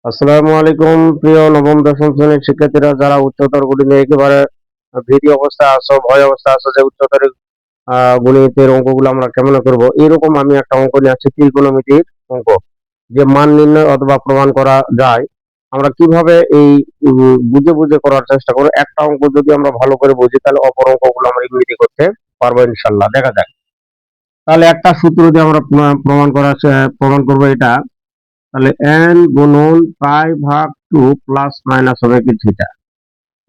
আসসালামু আলাইকুম প্রিয় নবম দশম শ্রেণীর শিক্ষার্থীরা যারা উচ্চতর গণিতে একেবারে ভীতি অবস্থায় আছো, ভয় অবস্থায় আছো যে উচ্চতর গণিতের অঙ্কগুলো আমরা কেমন করব, এরকম আমি একটা অঙ্ক নিয়ে আসছি, ত্রিকোণমিতির অঙ্ক। যে মান নির্ণয় অথবা প্রমাণ করা যায়, আমরা কিভাবে এই বুঝে বুঝে করার চেষ্টা করবো। একটা অঙ্ক যদি আমরা ভালো করে বুঝি তাহলে অপর অঙ্কগুলো আমরা ইংরেজি করতে পারবো ইনশাল্লাহ। দেখা যাক। তাহলে একটা সূত্র দিয়ে আমরা প্রমাণ করবো এটা। তাহলে n গুণন পাই ভাগ 2 প্লাস মাইনাস হবে কি থিটা।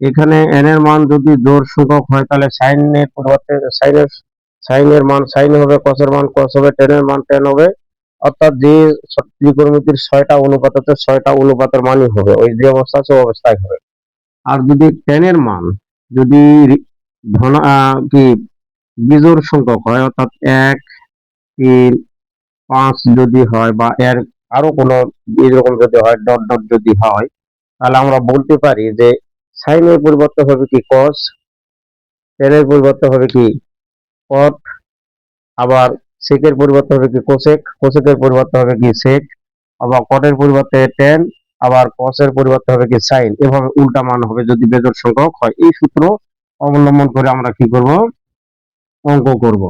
এখানে n এর মান যদি জোড় সংখ্যক হয় তাহলে সাইনের পরিবর্তে সাইনের মান সাইন হবে, কসের মান কস হবে, tan এর মান tan হবে। অর্থাৎ যে ত্রিকোণমিতির 6টা অনুপাত আছে 6টা অনুপাতের মানই হবে, ওই যে অবস্থা আছে ওই অবস্থায় হবে। আর যদি tan এর মান যদি ধন কি বিজোড় সংখ্যক হয়, অর্থাৎ 1, 3, 5 যদি হয় বা এর আরো কোনো এরকম যদি হয়, ডট ডট যদি হয়, তাহলে আমরা বলতে পারি যে সাইনের পরিবর্তে হবে কি কস, টেনের পরিবর্তে হবে কি কট, আবার সেকের পরিবর্তে হবে কি কোসেক, কোসেকের পরিবর্তে হবে কি সেক, আবার কটের পরিবর্তে টেন, আবার কসের পরিবর্তে হবে কি সাইন। এভাবে উল্টা মান হবে যদি বেজোড় সংখ্যক হয়। এই সূত্র অবলম্বন করে আমরা কি করব, অঙ্ক করব।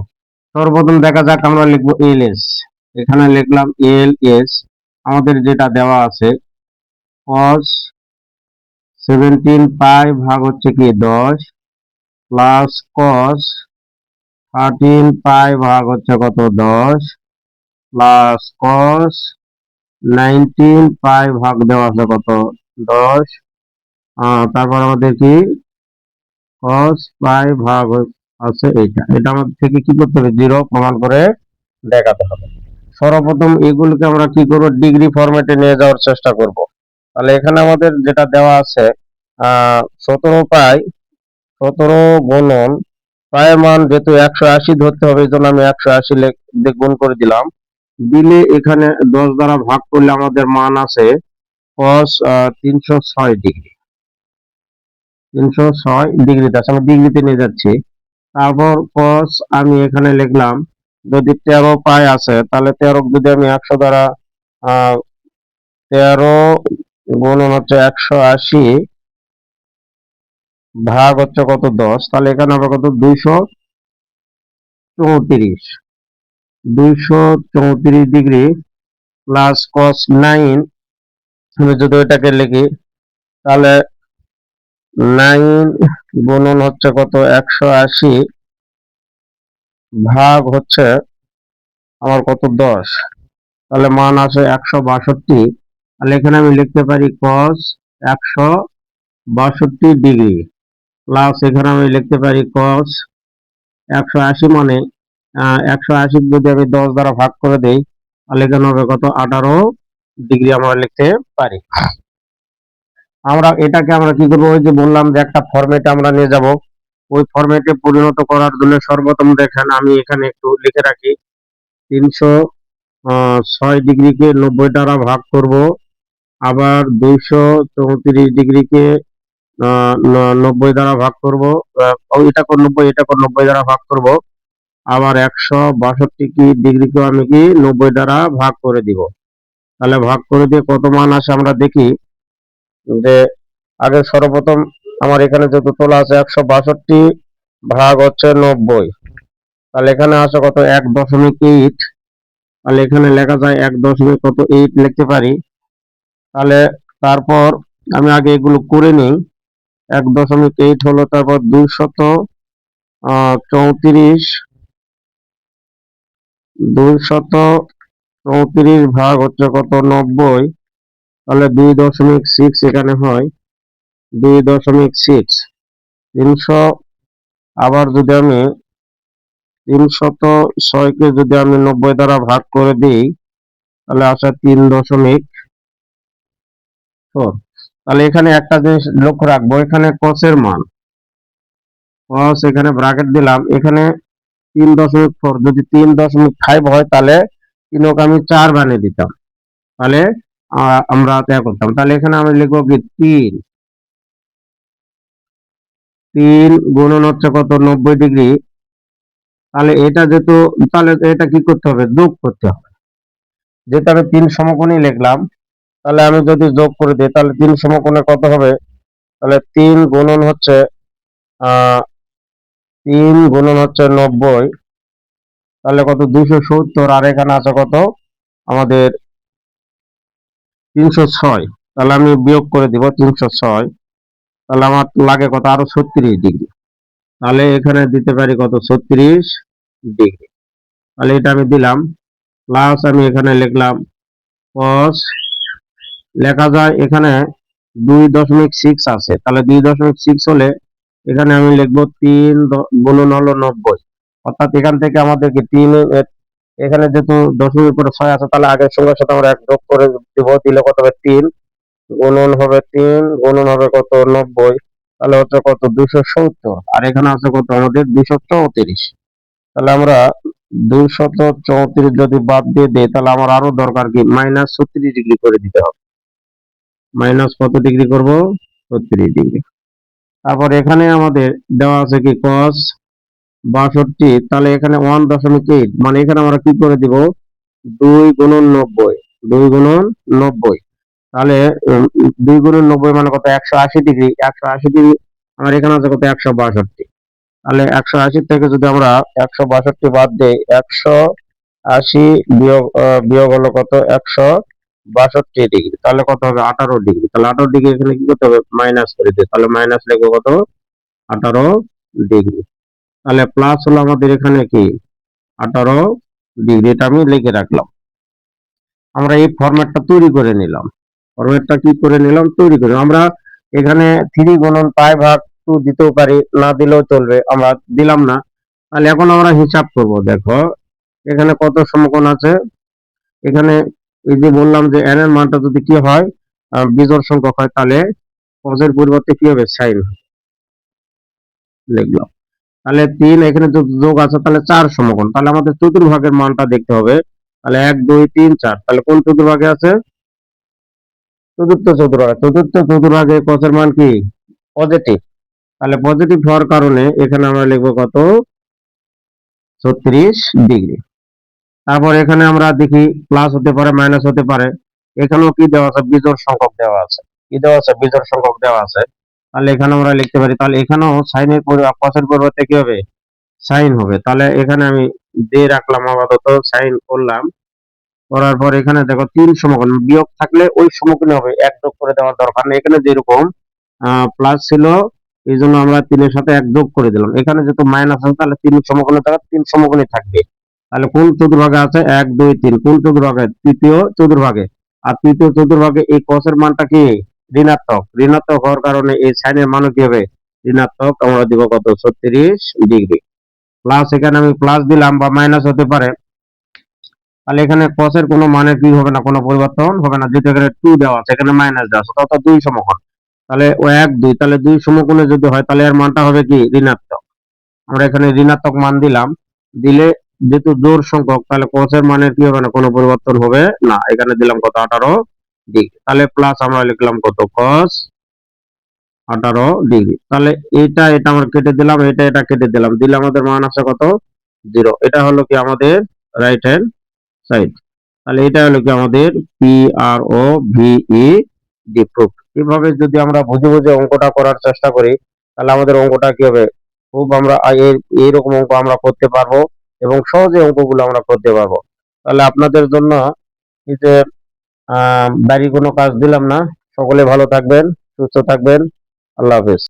সর্বপ্রথম দেখা যাক, আমরা লিখবো এল এস। এখানে লিখলাম এল এস। আমাদের যেটা দেওয়া আছে cos 17 পাই ভাগ হচ্ছে কি 10 প্লাস cos 13 পাই ভাগ হচ্ছে কত 10 প্লাস cos 19 পাই ভাগ দেওয়া আছে কত 10। তারপর আমাদের কি cos পাই ভাগ আছে এটা আমাদের থেকে কি করতে হবে, জিরো প্রমাণ করে দেখাতে হবে। সর্বপ্রথম এগুলোকে আমরা কি করব, ডিগ্রি ফরম্যাটে নিয়ে যাওয়ার চেষ্টা করব। তাহলে এখানে আমাদের যেটা দেওয়া আছে 17 পাই 17 গুণন পায়ের মান যেহেতু 180 ধরতে হবে, এই জন্য আমি 180 দিয়ে গুণ করে দিলাম। দিলে এখানে 10 দ্বারা ভাগ করলে আমাদের মান আছে cos 306 ডিগ্রি। 306 ডিগ্রিতে আছে, আমি ডিগ্রিতে নিয়ে যাচ্ছি। তারপর cos আমি এখানে লিখলাম, যদি 13 পাই আছে তাহলে 13 যদি আমি 100 দ্বারা 13 গুণন হচ্ছে 180 ভাগ হচ্ছে কত 10, তাহলে এখানে হবে কত 234। 234 ডিগ্রি প্লাস cos 9, আমি যদি ওইটাকে লিখি তাহলে 9 গুণন হচ্ছে কত 180 ভাগ হচ্ছে আমার কত 10, তাহলে মান আসে 162। তাহলে এখানে আমি লিখতে পারি cos 162 ডিগ্রি প্লাস এখানে আমি লিখতে পারি cos 180, মানে 180 যদি আমি 10 দ্বারা ভাগ করে দেই তাহলে এখানে হবে কত 18 ডিগ্রি আমরা লিখতে পারি। আমরা এটাকে আমরা কি করবো, ওই যে বললাম যে একটা ফরম্যাটে আমরা নিয়ে যাব। ওই ফরম্যাটে পরিণত করার জন্য সর্বপ্রথম দেখেন আমি এখানে একটু লিখে রাখি, 306 ডিগ্রিকে 90 দ্বারা ভাগ করব, আবার 234 ডিগ্রিকে 90 দ্বারা ভাগ করব, এটা কোন 90, এটা কোন 90 দ্বারা ভাগ করব, আবার 162 কি ডিগ্রিকেও আমি কি 90 দ্বারা ভাগ করে দিব। তাহলে ভাগ করে দিয়ে কত মান আসে আমরা দেখি। যে আগে সর্বপ্রথম আমার এখানে যেহেতু তোলা আছে 162 ভাগ হচ্ছে 90, তাহলে এখানে আসে কত 1.8। তাহলে এখানে লেখা যায় 1.8 লিখতে পারি। তাহলে তারপর আমি আগে এগুলো করে নিই। 1.8 হলো, তারপর 234 ভাগ হচ্ছে কত 90, তাহলে 2.6 এখানে হয় 2.6। 300, আবার যদি আমি 306কে যদি আমি 90 দ্বারা ভাগ করে দিই তাহলে আসে 3.4। তাহলে এখানে একটা জিনিস লক্ষ্য রাখবো, এখানে কসের মান, কস এখানে ব্র্যাকেট দিলাম, এখানে 3.4 যদি 3.5 হয় তাহলে 3কে আমি 4 বানিয়ে দিতাম, তাহলে আমরা তা করতাম। তাহলে এখানে আমি লিখবো কি 3 গুণন হচ্ছে কত 90 ডিগ্রি। তাহলে এটা যেহেতু, তাহলে এটা কি করতে হবে, যোগ করতে হবে। যেহেতু আমি 3 সমকোণী লিখলাম, তাহলে আমি যদি যোগ করে দিই তাহলে 3 সমকোণে কত হবে? তাহলে 3 গুণন হচ্ছে 90, তাহলে কত? 270। আর এখানে আছে কত আমাদের? 306। তাহলে আমি বিয়োগ করে দিব 306। তাহলে আমার লাগে কত? আরো 36 ডিগ্রি। তাহলে এখানে দিতে পারি কত? 36 ডিগ্রি। তাহলে এটা আমি দিলাম, প্লাস আমি এখানে লিখলাম cos, লেখা যায় এখানে 2.6 আছে, তাহলে 2.6 হলে এখানে আমি লিখবো 3 গুণন হলো 90। অর্থাৎ এখান থেকে আমাদেরকে 3, এখানে যেহেতু দশমিক পরে 6 আছে, তাহলে আগের সংখ্যার সাথে আমরা 1 যোগ করে দিব, দিলে কত হবে? 3 গুণন হবে 3 গুণন হবে কত? 90। তাহলে হচ্ছে কত? 270। আর এখানে আছে কত আমাদের? 234। তাহলে আমরা 234 যদি বাদ দিয়ে দেই, তাহলে আমার আরো দরকার কি? -36 ডিগ্রি করে দিতে হবে। মাইনাস কত ডিগ্রি করব? 36 ডিগ্রি। তারপর এখানে আমাদের দেওয়া আছে কি? cos 62। তাহলে এখানে 1.8, মানে এখানে আমরা কি করে দিব? 2 গুণন 90, 2 গুণন 90। তাহলে 2 গুণন 90 মানে কত? 180 ডিগ্রি। 180 ডিগ্রি আমার এখানে আছে কত? 162। তাহলে 180 থেকে যদি আমরা 162 বাদ দেই, 180 বিয়োগ হলো কত? 162 ডিগ্রি। তাহলে কত হবে? 18 ডিগ্রি। তাহলে 18 ডিগ্রি এখানে কি করতে হবে? মাইনাস করে দিই। তাহলে মাইনাস লিখবো কত? 18 ডিগ্রি। তাহলে প্লাস হলো আমাদের এখানে কি? 18 ডিগ্রি। এটা আমি লিখে রাখলাম। আমরা এই ফরম্যাটটা তৈরি করে নিলাম। ফরম্যাটটা কি করে নিলাম? তৈরি করে আমরা এখানে 3 গুণন পাই ভাগ 2 দিতেও পারি, না দিলেও চলবে, আমরা দিলাম না। তাহলে এখন আমরা হিসাব করব। দেখো এখানে কত সমকোণ আছে? এখানে এই যে বললাম যে n এর মানটা যদি কি হয়? বিজোড় সংখ্যক হয়, তাহলে cos এর পরিবর্তে কি হবে? sin লিখলাম। তাহলে 3, এখানে যোগ আছে, তাহলে 4 সমকোণ। তাহলে আমাদের চতুর্ভাগের মানটা দেখতে হবে। তাহলে 1 2 3 4। তাহলে কোন চতুর্ভাগে আছে? চতুর্থ চতুর্ভাগে। চতুর্থ চতুর্ভাগে cos এর মান কি? পজিটিভ। তাহলে পজিটিভ হওয়ার কারণে এখানে আমরা লিখবো কত? 36 ডিগ্রি। তারপর এখানে আমরা দেখি প্লাস হতে পারে, মাইনাস হতে পারে। এখানেও কি দেওয়া আছে? বিজোড় সংখ্যক দেওয়া আছে। কি দেওয়া আছে? বিজোড় সংখ্যক দেওয়া আছে। তাহলে এখানে আমরা লিখতে পারি, তাহলে এখানেও সাইনের cos-এর পরিবর্তে কি হবে? সাইন হবে। তাহলে এখানে আমি দিয়ে রাখলাম, আপাতত সাইন করলাম। করার পর এখানে দেখো 3 সমকোণ, বিয়োগ থাকলে ওই সমকোণে হবে, 1 যোগ করে দেওয়ার দরকার নেই। এখানে যেরকম প্লাস ছিল, এই জন্য আমরা 3 এর সাথে 1 যোগ করে দিলাম। এখানে যেহেতু মাইনাস আছে, তাহলে 3 সমকোণে থাকা 3 সমকোণে থাকবে। তাহলে কোন চতুর্ভাগে আছে? 1 2 3। কোন চতুর্ভাগে? তৃতীয় চতুর্ভাগে। আর তৃতীয় চতুর্ভাগে এই cos এর মানটা কি? ঋণাত্মক। ঋণাত্মক হওয়ার কারণে এই সাইনের মানও কি হবে? ঋণাত্মক। আমরা দিব কত? 36 ডিগ্রি। প্লাস এখানে আমি প্লাস দিলাম, বা মাইনাস হতে পারে। তাহলে এখানে cos এর কোনো মানের কি হবে না? কোনো পরিবর্তন হবে না, যেহেতু এখানে 2 দেওয়া আছে, এখানে মাইনাস দেওয়া আছে, অর্থাৎ 2 সমকোণ। তাহলে ও 1 2, তাহলে 2 সমকোণে যদি হয়, তাহলে এর মানটা হবে কি? ঋণাত্মক। আমরা এখানে ঋণাত্মক মান দিলাম। দিলে যেহেতু জোড় সংখ্যক, তাহলে cos এর মানের কি হবে না? কোনো পরিবর্তন হবে না। এখানে দিলাম কত? 18 ডিগ্রি। তাহলে প্লাস আমরা লিখলাম কত? cos 18 degree. তাহলে এটা এটা আমরা কেটে দিলাম, এটা এটা কেটে দিলাম, দিলে আমাদের মান আছে কত? 0। এটা হলো কি আমাদের রাইট হ্যান্ড সাইড। তাহলে এটা হলো কি আমাদের PROVED প্রুফ। এভাবে যদি আমরা বুঝে বুঝে অঙ্কটা করার চেষ্টা করি, তাহলে আমাদের অঙ্কটা কি হবে? খুব আমরা এইরকম অঙ্ক আমরা করতে পারবো, এবং সহজে অঙ্কগুলো আমরা করতে পারবো। তাহলে আপনাদের জন্য এই যে বাড়ি কোনো কাজ দিলাম না। সকলে ভালো থাকবেন, সুস্থ থাকবেন। আল্লাহ হাফেজ।